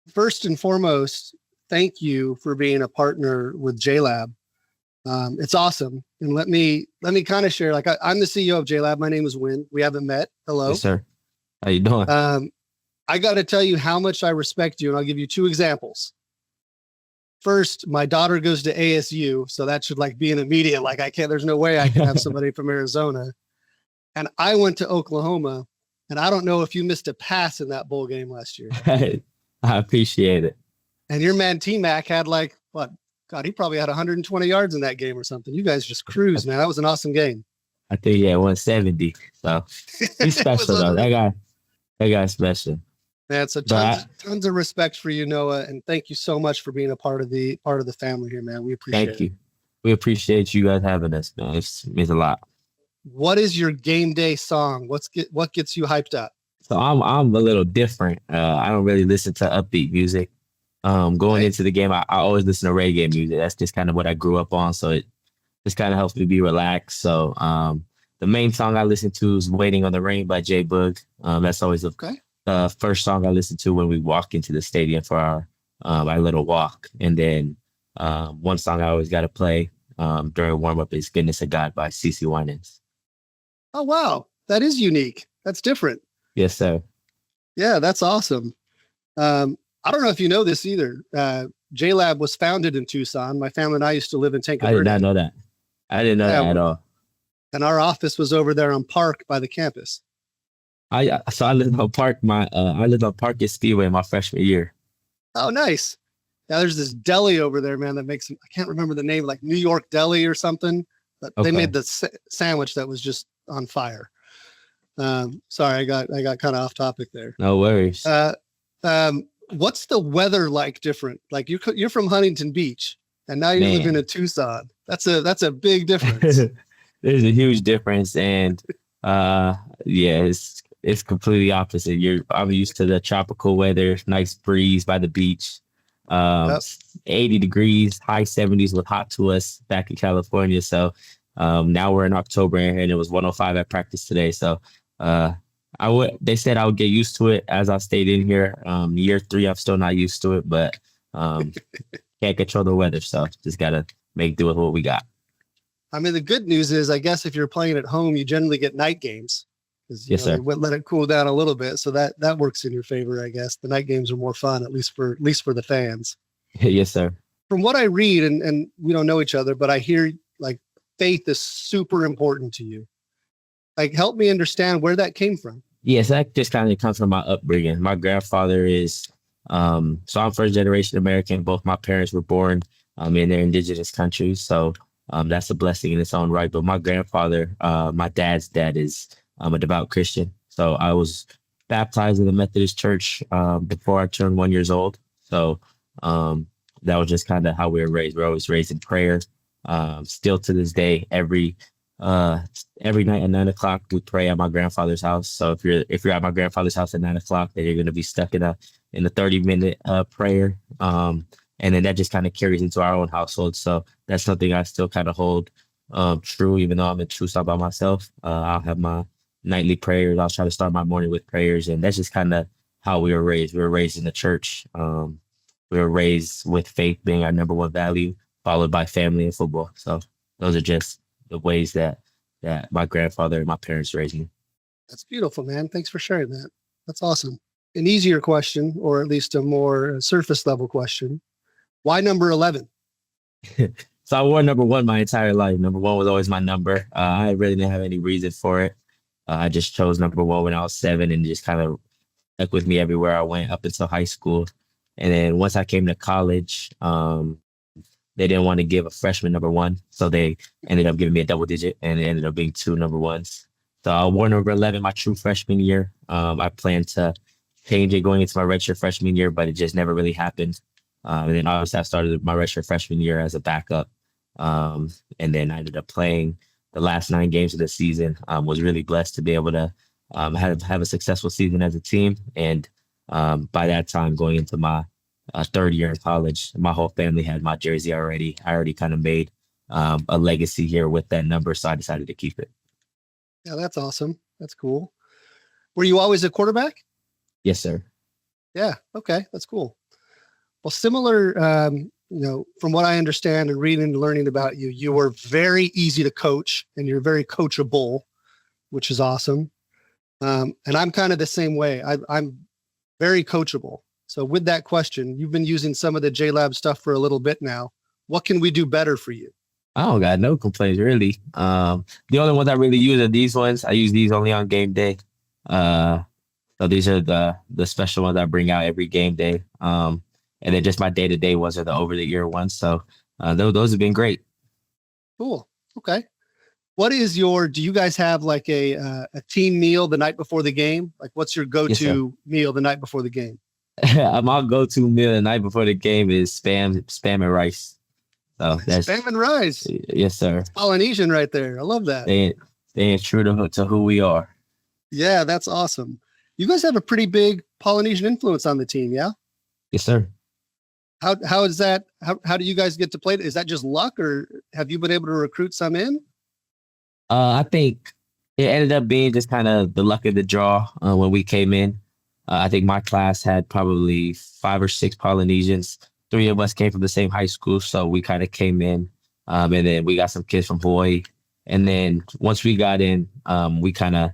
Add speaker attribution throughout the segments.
Speaker 1: First and foremost, thank you for being a partner with JLab. It's awesome. And let me kind of share. Like I'm the CEO of JLab. My name is Win. We haven't met.
Speaker 2: Yes,
Speaker 1: Hello.
Speaker 2: sir. How you doing?
Speaker 1: I got to tell you how much I respect you, and I'll give you two examples. First, my daughter goes to ASU, so that should like be an immediate. Like I can't. There's no way I can have somebody from Arizona. And I went to Oklahoma, and I don't know if you missed a pass in that bowl game last year.
Speaker 2: I appreciate it.
Speaker 1: And your man T-Mac had like what? God, he probably had 120 yards in that game or something. You guys just cruised, man. That was an awesome game.
Speaker 2: I think 170. So he's special though. That guy's special.
Speaker 1: Man, so tons of respect for you, Noah, and thank you so much for being a part of the family here, man. We appreciate it.
Speaker 2: Thank you. We appreciate you guys having us, man. It means a lot.
Speaker 1: What is your game day song? What gets you hyped up?
Speaker 2: So I'm a little different. I don't really listen to upbeat music. Going into the game, I always listen to reggae music. That's just kind of what I grew up on. So it just kind of helps me be relaxed. So the main song I listen to is "Waiting on the Rain" by J Bug. That's always the first song I listen to when we walk into the stadium for our little walk. And then one song I always got to play during warm up is "Goodness of God" by CeCe Winans.
Speaker 1: Oh wow, that is unique. That's different.
Speaker 2: Yes, sir.
Speaker 1: Yeah, that's awesome. I don't know if you know this either. JLab was founded in Tucson. My family and I used to live in Tanque Verde.
Speaker 2: I did not know that. I didn't know that at all.
Speaker 1: And our office was over there on Park by the campus.
Speaker 2: I lived on Park. I lived on Park at Speedway my freshman year.
Speaker 1: Oh, nice. Yeah, there's this deli over there, man. That makes, I can't remember the name, like New York Deli or something. But they made the sandwich that was just on fire. Sorry, I got kind of off topic there.
Speaker 2: No worries.
Speaker 1: What's the weather like different? Like you're from Huntington Beach and now you're living in Tucson. That's a big difference.
Speaker 2: There's a huge difference. And it's completely opposite. I'm used to the tropical weather, nice breeze by the beach. 80 degrees, high 70s was hot to us back in California. So now we're in October and it was 105 at practice today. So they said I would get used to it as I stayed in here. Year 3, I'm still not used to it, but can't control the weather. So just got to make do with what we got.
Speaker 1: I mean, the good news is, I guess if you're playing at home, you generally get night games.
Speaker 2: Yes, sir.
Speaker 1: Let it cool down a little bit. So that works in your favor, I guess. The night games are more fun, at least for the fans.
Speaker 2: Yes, sir.
Speaker 1: From what I read, and we don't know each other, but I hear like faith is super important to you. Like, help me understand where that came from.
Speaker 2: Yes, that just kind of comes from my upbringing. My grandfather is, so I'm first generation American. Both my parents were born in their indigenous countries. So that's a blessing in its own right. But my grandfather, my dad's dad is a devout Christian. So I was baptized in the Methodist church before I turned 1 year old. So that was just kind of how we were raised. We're always raised in prayer. Still to this day, every night at 9 o'clock, we pray at my grandfather's house. So if you're at my grandfather's house at 9 o'clock, then you're going to be stuck in a 30-minute prayer. And then that just kind of carries into our own household. So that's something I still kind of hold true, even though I'm in Tucson by myself. I'll have my nightly prayers. I'll try to start my morning with prayers. And that's just kind of how we were raised. We were raised in the church. We were raised with faith being our number one value, followed by family and football. So those are just the ways that my grandfather and my parents raised me.
Speaker 1: That's beautiful, man. Thanks for sharing that. That's awesome. An easier question, or at least a more surface level question. Why number 11?
Speaker 2: So I wore number 1 my entire life. Number 1 was always my number. I really didn't have any reason for it. I just chose number 1 when I was 7 and just kind of stuck with me everywhere I went up until high school. And then once I came to college, they didn't want to give a freshman number 1. So they ended up giving me a double digit, and it ended up being 2 number 1s. So I wore number 11 my true freshman year. I planned to change it going into my redshirt freshman year, but it just never really happened. And then obviously I started my redshirt freshman year as a backup. And then I ended up playing the last 9 games of the season. Was really blessed to be able to have a successful season as a team. And by that time, going into my 3rd year in college, my whole family had my jersey already. I already kind of made a legacy here with that number, so I decided to keep it.
Speaker 1: Yeah, that's awesome. That's cool. Were you always a quarterback?
Speaker 2: Yes, sir.
Speaker 1: Yeah. Okay. That's cool. Well, similar, from what I understand and reading and learning about you, you were very easy to coach and you're very coachable, which is awesome. And I'm kind of the same way. I'm very coachable. So with that question, you've been using some of the JLab stuff for a little bit now. What can we do better for you?
Speaker 2: I don't got no complaints really. The only ones I really use are these ones. I use these only on game day. So these are the special ones I bring out every game day. And then just my day-to-day ones are the over-the-ear ones. So those have been great.
Speaker 1: Cool. Okay. Do you guys have like a team meal the night before the game? Like what's your go-to meal the night before the game?
Speaker 2: My go-to meal the night before the game is spam and rice. So that's
Speaker 1: spam and rice.
Speaker 2: Yes, sir.
Speaker 1: It's Polynesian right there. I love that.
Speaker 2: Staying true to who we are.
Speaker 1: Yeah, that's awesome. You guys have a pretty big Polynesian influence on the team, yeah?
Speaker 2: Yes, sir.
Speaker 1: How is that? How do you guys get to play? Is that just luck, or have you been able to recruit some in?
Speaker 2: I think it ended up being just kind of the luck of the draw when we came in. I think my class had probably 5 or 6 Polynesians. 3 of us came from the same high school, so we kind of came in, and then we got some kids from Hawaii. And then once we got in, we kind of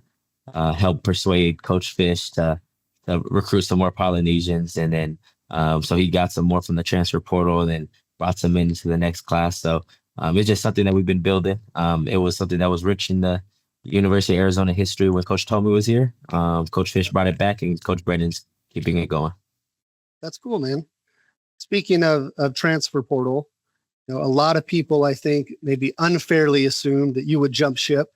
Speaker 2: helped persuade Coach Fish to recruit some more Polynesians, and then so he got some more from the transfer portal, and then brought some into the next class. So it's just something that we've been building. It was something that was rich in the University of Arizona history when Coach Tomey was here. Coach Fish brought it back, and Coach Brennan's keeping it going. That's
Speaker 1: cool, man. Speaking of transfer portal, a lot of people, I think, maybe unfairly assumed that you would jump ship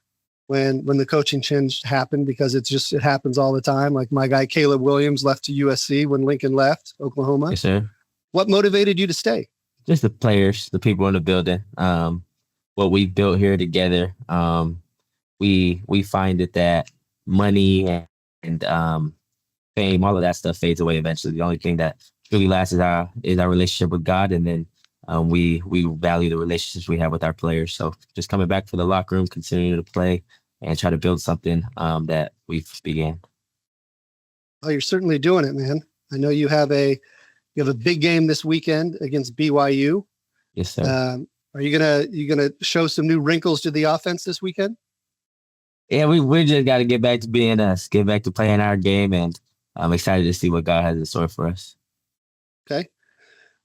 Speaker 1: when the coaching change happened, because it happens all the time. Like my guy Caleb Williams left to USC when Lincoln left Oklahoma.
Speaker 2: Yes, sir.
Speaker 1: What motivated you to stay?
Speaker 2: Just the players, the people in the building. What we built here together. We find that money and fame, all of that stuff fades away eventually. The only thing that really lasts is our relationship with God, and then we value the relationships we have with our players. So just coming back for the locker room, continuing to play, and try to build something that we've began.
Speaker 1: Oh, you're certainly doing it, man. I know you have a big game this weekend against BYU.
Speaker 2: Yes, sir.
Speaker 1: Are you gonna show some new wrinkles to the offense this weekend?
Speaker 2: Yeah, we just got to get back to being us, get back to playing our game, and I'm excited to see what God has in store for us.
Speaker 1: Okay.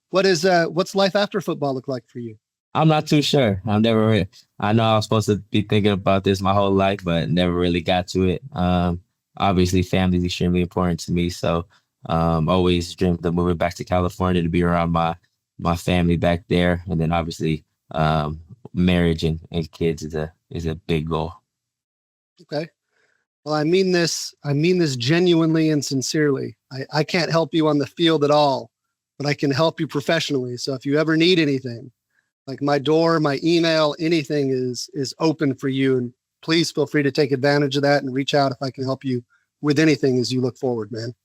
Speaker 1: What's life after football look like for you?
Speaker 2: I'm not too sure. I know I was supposed to be thinking about this my whole life, but never really got to it. Obviously, family is extremely important to me, so always dreamed of moving back to California to be around my family back there, and then obviously marriage and kids is a big goal.
Speaker 1: Okay. Well, I mean this genuinely and sincerely. I can't help you on the field at all, but I can help you professionally. So if you ever need anything, like my door, my email, anything is open for you. And please feel free to take advantage of that and reach out if I can help you with anything as you look forward, man.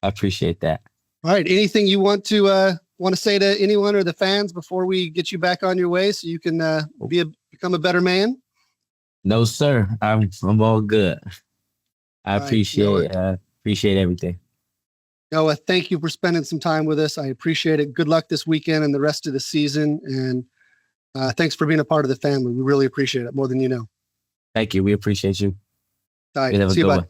Speaker 2: I appreciate that.
Speaker 1: All right. Anything you want to say to anyone or the fans before we get you back on your way so you can become a better man?
Speaker 2: No, sir. I'm all good. I appreciate everything.
Speaker 1: Noah, thank you for spending some time with us. I appreciate it. Good luck this weekend and the rest of the season. And thanks for being a part of the family. We really appreciate it more than you know.
Speaker 2: Thank you. We appreciate you.
Speaker 1: All right. See you, bud.